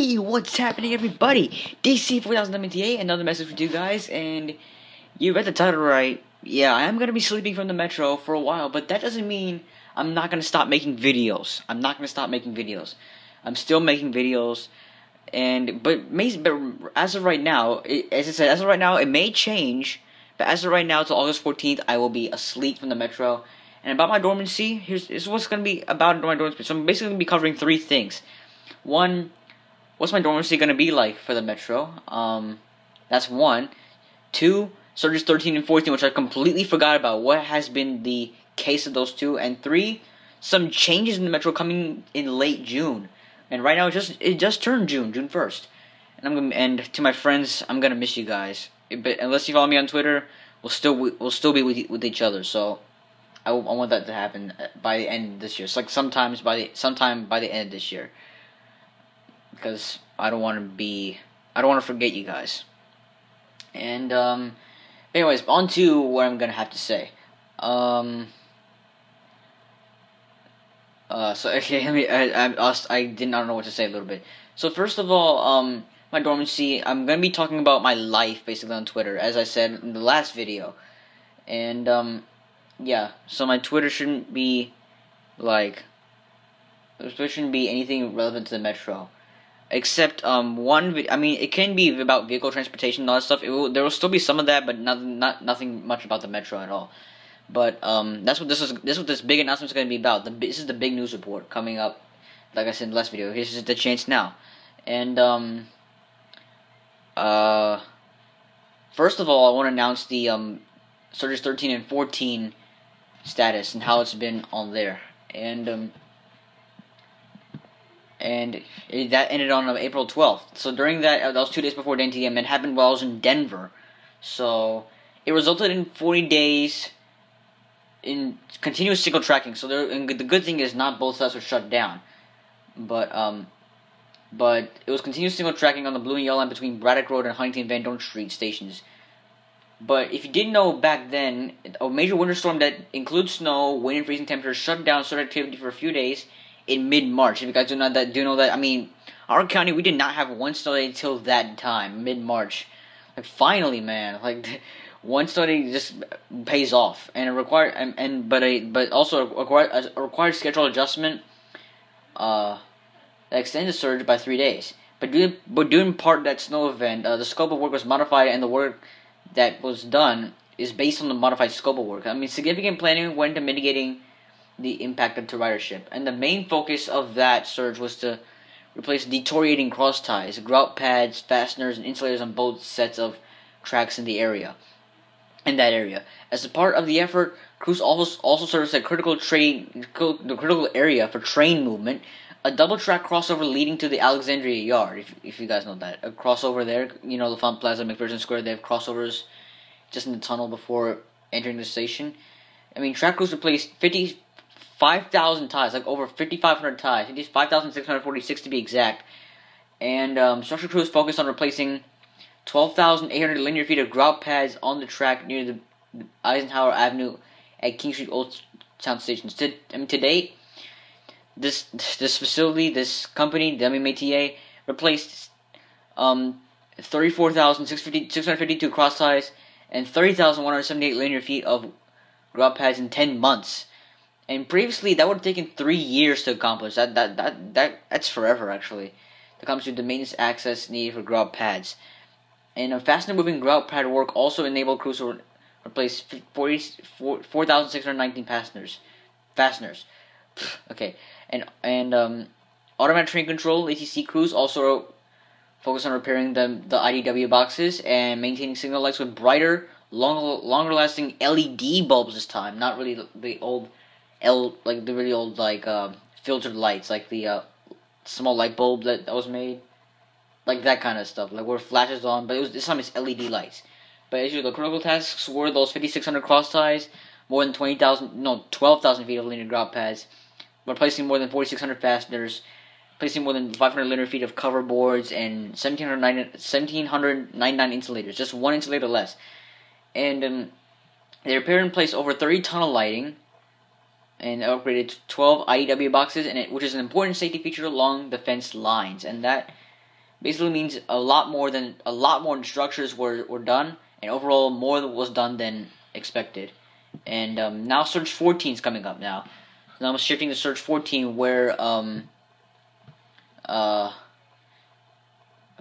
Hey, what's happening, everybody? DC4000 another message for you guys, and you read the title right. Yeah, I am gonna be sleeping from the metro for a while, but that doesn't mean I'm not gonna stop making videos. I'm still making videos, but as of right now, it may change. But as of right now, till August 14th, I will be asleep from the metro. And about my dormancy, here's what's gonna be about my dormancy. So I'm basically gonna be covering three things. One, what's my dormancy gonna be like for the metro? That's one. Two, surges 13 and 14, which I completely forgot about. What has been the case of those two? And three, some changes in the metro coming in late June. And right now it just turned June 1st. And to my friends, I'm gonna miss you guys. But unless you follow me on Twitter, we'll still be with each other. So I want that to happen by the end of this year. It's like sometime by the end of this year. Because I don't want to forget you guys. And anyways, on to what I'm gonna have to say. So okay, I did not know what to say a little bit. So first of all, my dormancy, I'm gonna be talking about my life basically on Twitter, as I said in the last video. And yeah, so my Twitter shouldn't be anything relevant to the metro. Except it can be about vehicle transportation and all that stuff. There will still be some of that, but nothing much about the metro at all. But that's what this big announcement is going to be about. This is the big news report coming up. Like I said in the last video, here's the chance now. And first of all, I want to announce the surges 13 and 14 status and how it's been on there. That ended on April 12th. So during that was 2 days before the NTM. It happened while I was in Denver. So it resulted in 40 days in continuous single tracking. So the good thing is not both sides were shut down, but it was continuous single tracking on the blue and yellow line between Braddock Road and Huntington Van Dorn Street stations. But if you didn't know back then, a major winter storm that includes snow, wind, and freezing temperatures shut down surge activity for a few days in mid-March. If you guys do know that, I mean, our county, we did not have one snow day until that time, mid-March. Like, finally, man, like, one snow day just pays off, and it required, but also a required schedule adjustment, that extended the surge by 3 days. But during part of that snow event, the scope of work was modified, and the work that was done is based on the modified scope of work. I mean, significant planning went into mitigating the impact to ridership, and the main focus of that surge was to replace deteriorating cross ties, grout pads, fasteners, and insulators on both sets of tracks in that area. As a part of the effort, crews also serves a critical area for train movement, a double track crossover leading to the Alexandria Yard. If you guys know that, a crossover there, the Font Plaza, McPherson Square, they have crossovers just in the tunnel before entering the station. I mean, track crews replaced 55,000 ties, like over 5,500 ties, 5,646 to be exact. And structure crews focused on replacing 12,800 linear feet of grout pads on the track near the Eisenhower Avenue at King Street Old Town stations. To date, this facility, this company, WMATA, replaced 34,652 cross ties and 30,178 linear feet of grout pads in 10 months. And previously, that would have taken 3 years to accomplish. That's forever, actually. That comes with the maintenance access needed for grout pads. And faster moving grout pad work also enabled crews to replace 4,619 fasteners. Okay. And automatic train control, ATC crews also focus on repairing the IDW boxes and maintaining signal lights with brighter, longer lasting LED bulbs this time. Not really the old filtered lights, like the small light bulb that was made, like that kind of stuff, like where it flashes on. But this time it's LED lights. But as usual, the critical tasks were those 5,600 cross ties, more than 12,000 feet of linear grout pads, replacing more than 4,600 fasteners, placing more than 500 linear feet of cover boards, and 1,799 insulators, just one insulator less. And they repaired and placed over 30 tunnel lighting, and upgraded to 12 IEW boxes, which is an important safety feature along the fence lines. And that basically means a lot more structures were done, and overall more was done than expected. And now Surge 14 is coming up now. So now I'm shifting to Surge 14, where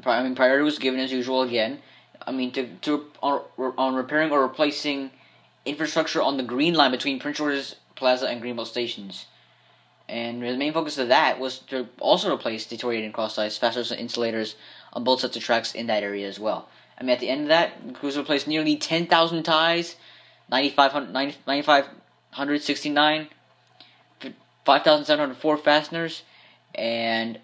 priority was given as usual again. On repairing or replacing infrastructure on the Green Line between Prince George's Plaza and Greenbelt stations. And the main focus of that was to also replace deteriorating cross ties, fasteners, and insulators on both sets of tracks in that area as well. At the end of that, the crews replaced nearly 10,000 ties, 9,569, 5,704 fasteners, and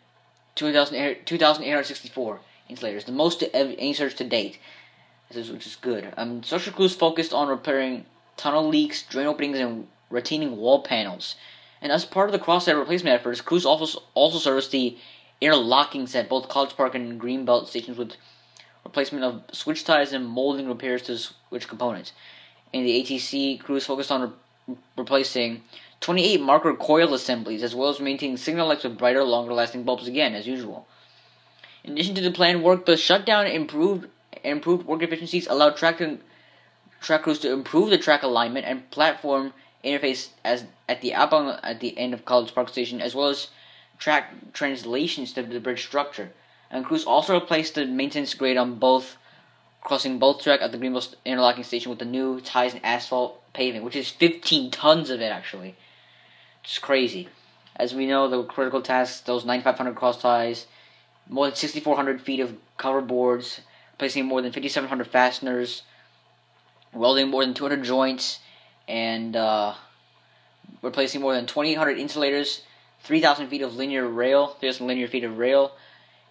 2,864 insulators, the most to any surge to date, which is good. Social crews focused on repairing tunnel leaks, drain openings, and retaining wall panels. And as part of the cross-tie replacement efforts, crews also serviced the interlockings at both College Park and Greenbelt stations with replacement of switch ties and molding repairs to switch components. In the ATC, crews focused on replacing 28 marker coil assemblies, as well as maintaining signal lights with brighter, longer-lasting bulbs again, as usual. In addition to the planned work, the shutdown improved work efficiencies, allowed track crews to improve the track alignment and platform interface at the end of College Park Station, as well as track translations to the bridge structure. And crews also replaced the maintenance grade on crossing both track at the Greenbelt interlocking station with the new ties and asphalt paving, which is 15 tons of it, actually. It's crazy. As we know, the critical tasks, those 9,500 cross ties, more than 6,400 feet of cover boards, replacing more than 5,700 fasteners, welding more than 200 joints, and replacing more than 2,800 insulators, 3,000 feet of linear feet of rail,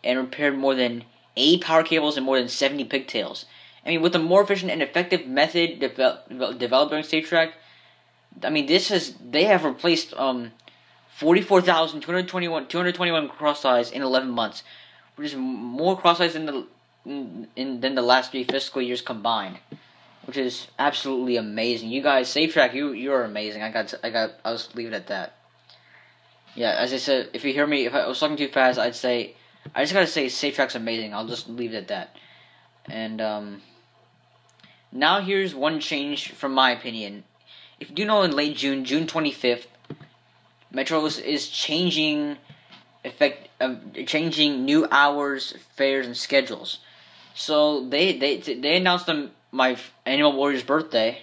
and repaired more than 8 power cables and more than 70 pigtails. With a more efficient and effective method developed during State Track, they have replaced 44,221 cross ties in 11 months, which is more cross ties than the last 3 fiscal years combined, which is absolutely amazing. You guys, Safe Track, you are amazing. I'll just leave it at that. Yeah, as I said, if you hear me, if I was talking too fast, I just gotta say Safe Track's amazing. I'll just leave it at that. And now here's one change from my opinion. If you do know, in late June 25th, Metro is changing new hours, fares, and schedules. So they announced my Animal Warrior's birthday,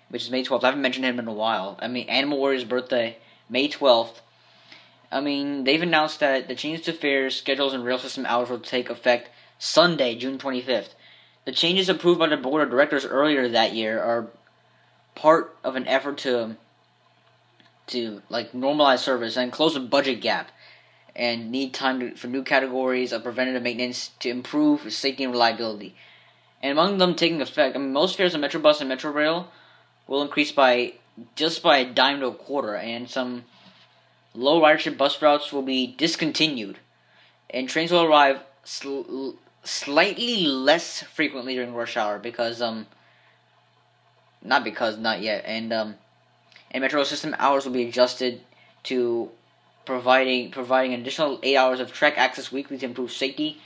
which is May 12th. I haven't mentioned him in a while. Animal Warrior's birthday, May 12th. They've announced that the changes to fares, schedules, and rail system hours will take effect Sunday, June 25th. The changes approved by the board of directors earlier that year are part of an effort to normalize service and close a budget gap, and need time for new categories of preventative maintenance to improve safety and reliability. And among them taking effect, most fares on Metrobus and Metrorail will increase by a dime to a quarter, and some low ridership bus routes will be discontinued, and trains will arrive slightly less frequently during rush hour not yet, and Metro system hours will be adjusted to providing an additional 8 hours of track access weekly to improve safety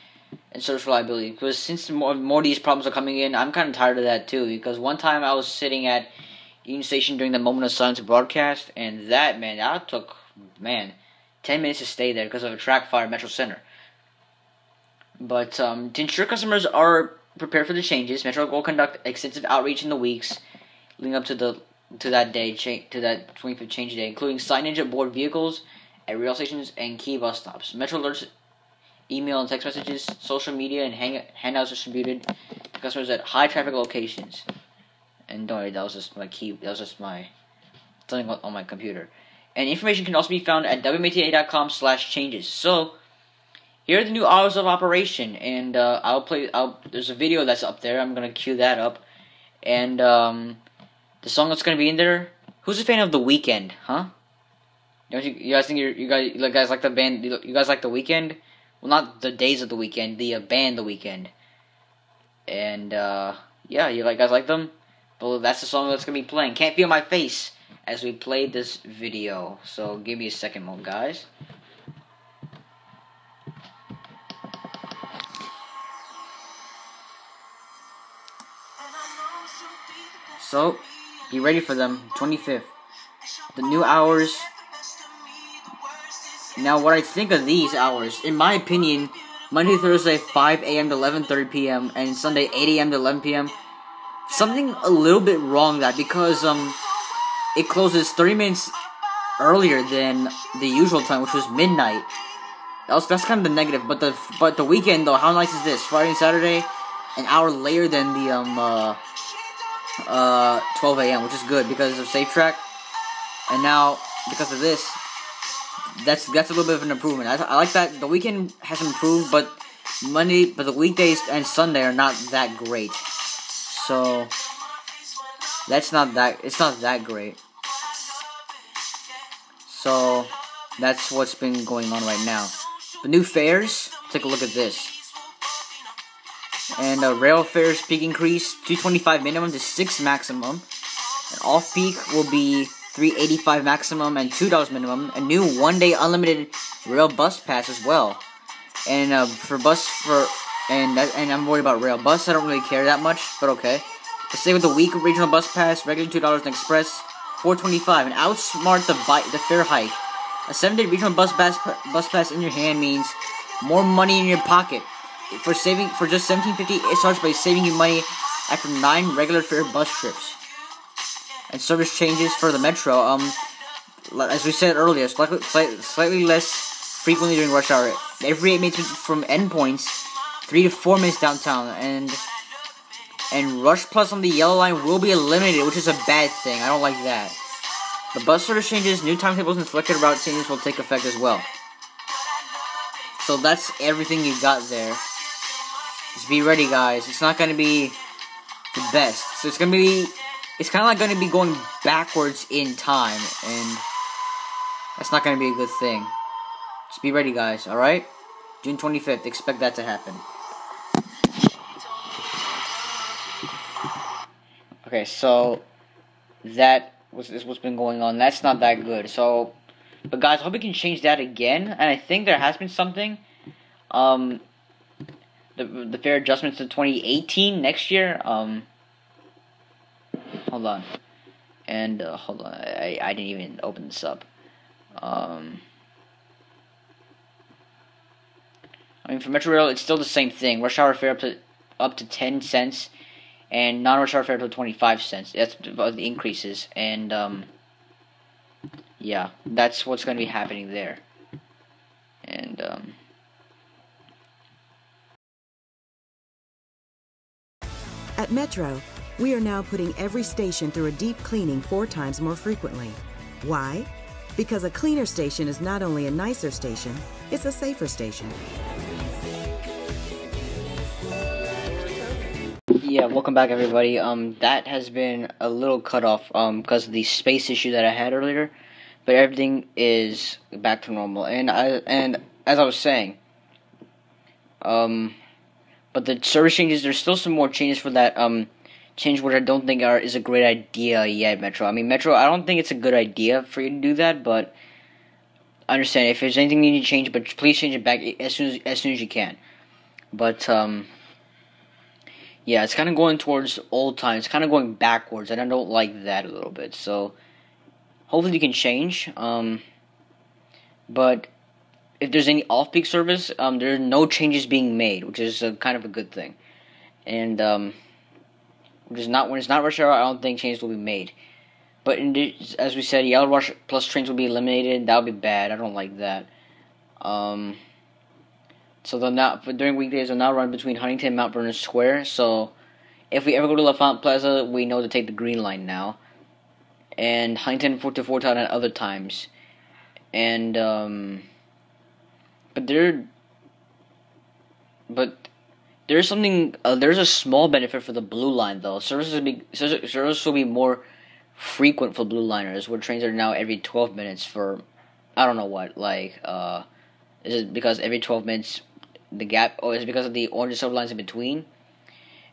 and service reliability. Because since more of these problems are coming in, I'm kind of tired of that too. Because one time I was sitting at Union Station during the Moment of Silence broadcast, and that took 10 minutes to stay there because of a track fire at Metro Center. But to ensure customers are prepared for the changes, Metro will conduct extensive outreach in the weeks leading up to that 25th change day, including signage aboard vehicles at rail stations and key bus stops. Metro alerts, email and text messages, social media, and handouts distributed to customers at high traffic locations. And don't worry, that was just my something on my computer. And information can also be found at wmata.com/changes. So here are the new hours of operation, and there's a video that's up there. I'm gonna cue that up, and the song that's gonna be in there. Who's a fan of The Weeknd? Huh? Don't you guys think you guys like the band? You guys like The Weeknd? Well, not the days of The Weeknd, the band The Weeknd. And yeah, you guys like them? Well, that's the song that's gonna be playing. Can't Feel My Face as we play this video. So give me a second, guys. So, be ready for them. 25th. The new hours. Now, what I think of these hours, in my opinion, Monday, Thursday, 5 a.m. to 11:30 p.m. and Sunday, 8 a.m. to 11 p.m. Something a little bit wrong that because it closes 30 minutes earlier than the usual time, which was midnight. That's kind of the negative. But the weekend though, how nice is this? Friday and Saturday, an hour later than the 12 a.m., which is good because of Safe Track. And now because of this, that's a little bit of an improvement. I like that the weekend has improved, but the weekdays and Sunday are not that great. So it's not that great. So that's what's been going on right now. The new fares, take a look at this. And rail fares peak increase, $225 minimum to $6 maximum. And off peak will be $385 maximum and $2 minimum. A new 1-day unlimited rail bus pass as well. And and I'm worried about rail bus. I don't really care that much, but okay. To stay with the week regional bus pass, regular $2 and express $4.25. And outsmart the fare hike. A 7-day regional bus pass in your hand means more money in your pocket. For just $17.50, it starts by saving you money after 9 regular fare bus trips. And service changes for the metro. As we said earlier, slightly less frequently during rush hour. Every 8 minutes from endpoints, 3 to 4 minutes downtown, and Rush Plus on the yellow line will be eliminated, which is a bad thing. I don't like that. The bus service changes, new timetables, and selected route changes will take effect as well. So that's everything you got there. Just be ready, guys. It's not going to be the best. So it's kind of like going to be going backwards in time, and that's not going to be a good thing. Just be ready, guys, alright? June 25th, expect that to happen. Okay, so that is what's been going on. That's not that good. So, but guys, I hope we can change that again. And I think there has been something. The fare adjustments to 2018 next year. Hold on. And hold on, I didn't even open this up. I mean, for Metro Rail, it's still the same thing. Rush hour fare up to 10 cents. And non-rush hour fare to 25 cents. That's the increases. And, yeah, that's what's going to be happening there. And, At Metro, we are now putting every station through a deep cleaning 4 times more frequently. Why? Because a cleaner station is not only a nicer station, it's a safer station. Yeah, welcome back, everybody. That has been a little cut off because of the space issue that I had earlier, but everything is back to normal. And as I was saying, but the service changes. There's still some more changes for that change, which I don't think is a great idea yet, Metro. I mean, Metro, I don't think it's a good idea for you to do that, but I understand if there's anything you need to change, but please change it back as soon as you can. But yeah, it's kind of going towards old times. It's kind of going backwards, and I don't like that a little bit. So, hopefully you can change. But if there's any off-peak service, there are no changes being made, which is kind of a good thing. And when it's not rush hour, I don't think changes will be made. But as we said, Yellow Rush Plus trains will be eliminated. That would be bad. I don't like that. So during weekdays, they'll now run between Huntington and Mount Vernon Square. So if we ever go to LaFont Plaza, we know to take the Green Line now. And Huntington to Fort Town at other times. And but there's something. There's a small benefit for the Blue Line though. Service will be more frequent for Blue Liners, where trains are now every 12 minutes for I don't know what. Like is it because every 12 minutes the gap, or is it because of the orange and silver lines in between?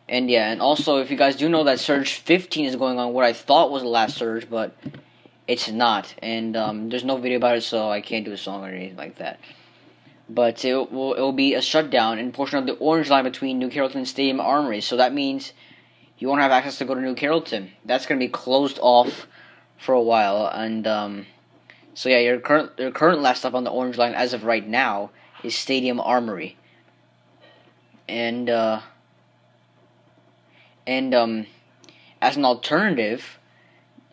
And yeah, and also if you guys do know that Surge 15 is going on, what I thought was the last Surge, but it's not. And there's no video about it, so I can't do a song or anything like that. But it will be a shutdown in a portion of the orange line between New Carrollton Stadium and Armory. So that means you won't have access to go to New Carrollton. That's going to be closed off for a while. And so yeah, your current last stop on the Orange Line as of right now is Stadium Armory. And as an alternative,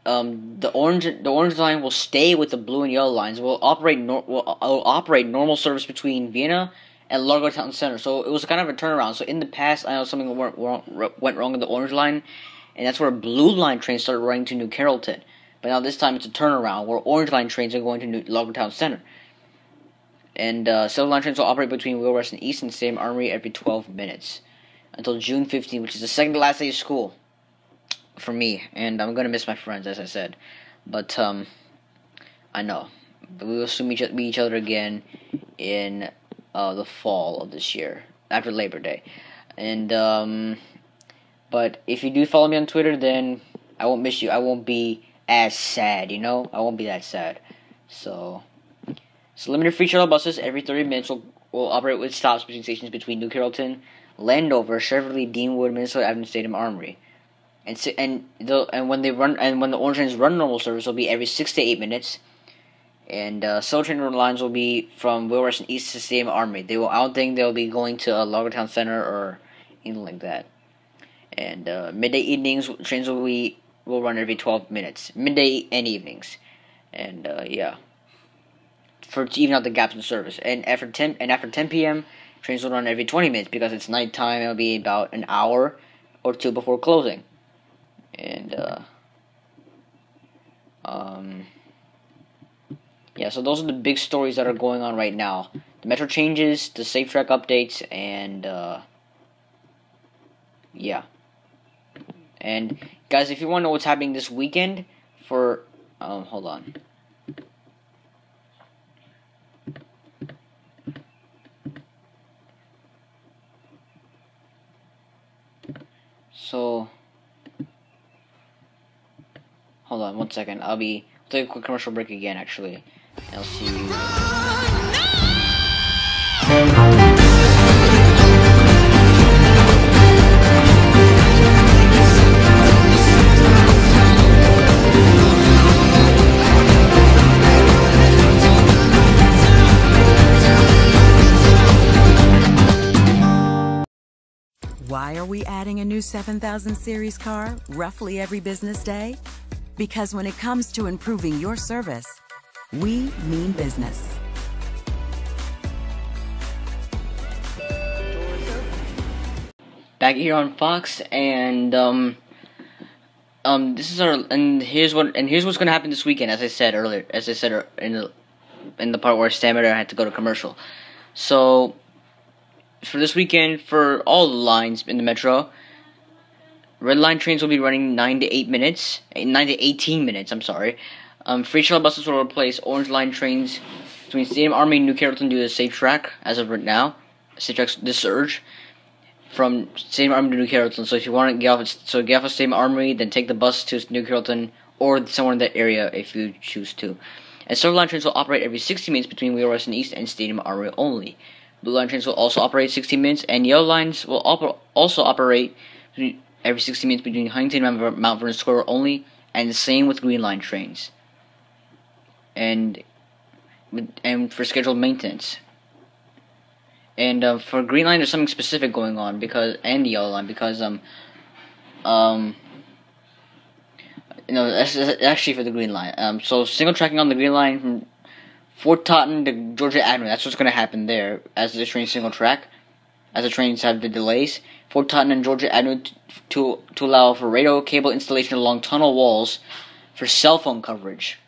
the orange line will stay with the blue and yellow lines. Will operate normal service between Vienna and Largo Town Center. So it was kind of a turnaround. So in the past, I know something went wrong in the orange line, and that's where blue line trains started running to New Carrollton. But now this time it's a turnaround where orange line trains are going to Largo Town Center. And Silver Line trains will operate between Wheelrest and East and Stadium Armory every 12 minutes until June 15th, which is the second to last day of school for me. And I'm gonna miss my friends, as I said. But I know. But we will soon meet each other again in the fall of this year after Labor Day. And but if you do follow me on Twitter, then I won't miss you. I won't be as sad, you know. I won't be that sad. So limited free shuttle buses every 30 minutes will operate with stops between stations between New Carrollton, Landover, Cheverly, Deanwood, Minnesota Avenue, Stadium Armory. And when the orange trains run normal service, will be every 6 to 8 minutes. And Silver train lines will be from Wheelrest and East to Stadium Armory. I don't think they'll be going to Largo Town Center or anything like that. And midday evenings trains will run every 12 minutes, midday and evenings. And yeah, to even out the gaps in service. And after 10 p.m. trains will run every 20 minutes because it's nighttime. It'll be about an hour or two before closing. And yeah, so those are the big stories that are going on right now. The Metro changes, the Safe Track updates, and yeah. And guys, if you want to know what's happening this weekend for hold on. So hold on 1 second. I'll take a quick commercial break again, actually. I'll see you. Why are we adding a new 7000 series car roughly every business day? Because when it comes to improving your service, we mean business. Back here on Fox, and this is here's what's gonna happen this weekend. As I said earlier, in the part where Stamina had to go to commercial. So for this weekend, for all the lines in the Metro, Red Line trains will be running 9 to 18 minutes. I'm sorry. Free shuttle buses will replace Orange Line trains between Stadium Armory and New Carrollton due to the Safe Track as of right now. Safe Track's the surge from Stadium Armory to New Carrollton. So if you want to get off Stadium Armory, then take the bus to New Carrollton or somewhere in that area if you choose to. And Silver Line trains will operate every 60 minutes between Wheelrest and East and Stadium Armory only. Blue Line trains will also operate 60 minutes, and Yellow Lines will also operate every 60 minutes between Huntington and Mount Vernon Square only, and the same with Green Line trains. And for scheduled maintenance. And for Green Line, there's something specific going on and the Yellow Line because that's actually for the Green Line. So single tracking on the Green Line from Fort Totten to Georgia Avenue. That's what's going to happen there as the train single track, as the trains have the delays. Fort Totten and Georgia Avenue to allow for radio cable installation along tunnel walls for cell phone coverage.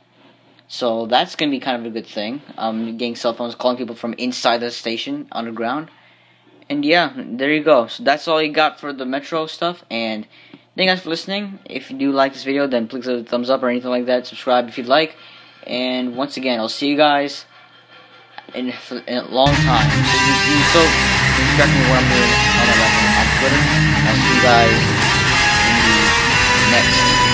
So that's going to be kind of a good thing. Getting cell phones, calling people from inside the station underground. And yeah, there you go. So that's all you got for the Metro stuff. And thank you guys for listening. If you do like this video, then please leave a thumbs up or anything like that. Subscribe if you'd like. And once again, I'll see you guys in a long time. So you still distract me what I'm doing on Twitter. I'll see you guys in the next